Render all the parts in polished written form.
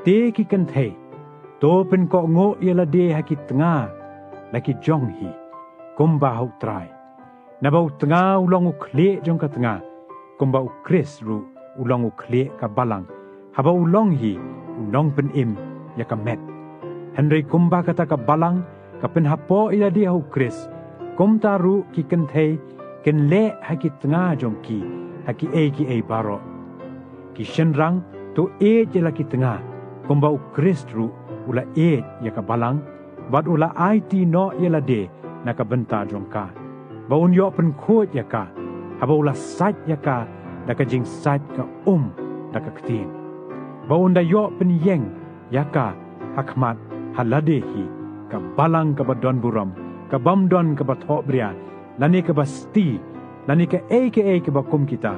te ki kan the to pen ko ngo yela de ha ki tengah laki jong hi komba hau trai na bau tengah ulong ukle jong ka tengah komba ukris ru ulong ukle ka balang haba ulong hi unong pen im ya ka met henry komba kata ka balang ka pen hapo ila dia hu kris kom taru ki kan the ken le ha ki tengah jong ki ha ki e baro ki shenrang to e je la ki tengah komba ukris ru ula e ya ka balang bad ula it no yela de na ka benta jong ka ba un yo pen khot ya ka haba ula sat ya ka da ka jing sat ka da ka ktin ba un da yo pen yeng ya ka hakmat halade hi ka balang ka badon buram ka bamdon ka batho bria lani ka basti lani ka ka ba kum kita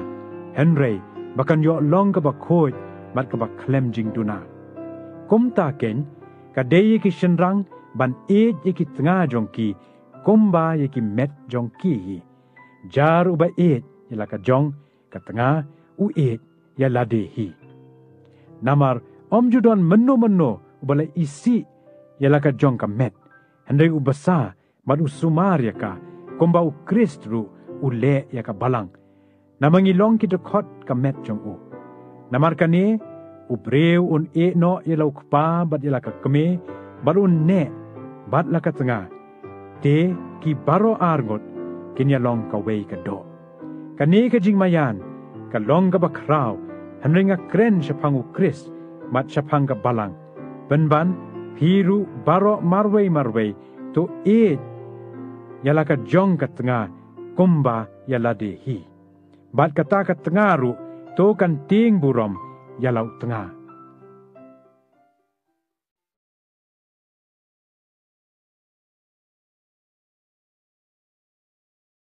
henry bakan yo long ka ba khoj mat ka ba klem jing duna kum ta ken ka dei ki shenrang ban e ki tnga jong ki kumba ye ki met jong ki hi jar u ba e la ka jong ka tnga u e ya lade hi namar om judon menno bala isi yala ka jong ka met henry u basa mad usumar ya ka komba u krist ru u le ya ka balang namangilong ki khot ka met jong u namar kane u breu un e no yala ukpa bad yala ka keme barun ne bad la ka tanga te ki baro argot kinya long ka wei ka do kane ka jing mayan ka long ka bakraw henry nga kren shapang u krist mat shapang ka balang ban hiru baro marway to e yala ka jong ka tengah kumba yala de hi bat kata ka tengah ru to kan ting burom yala tengah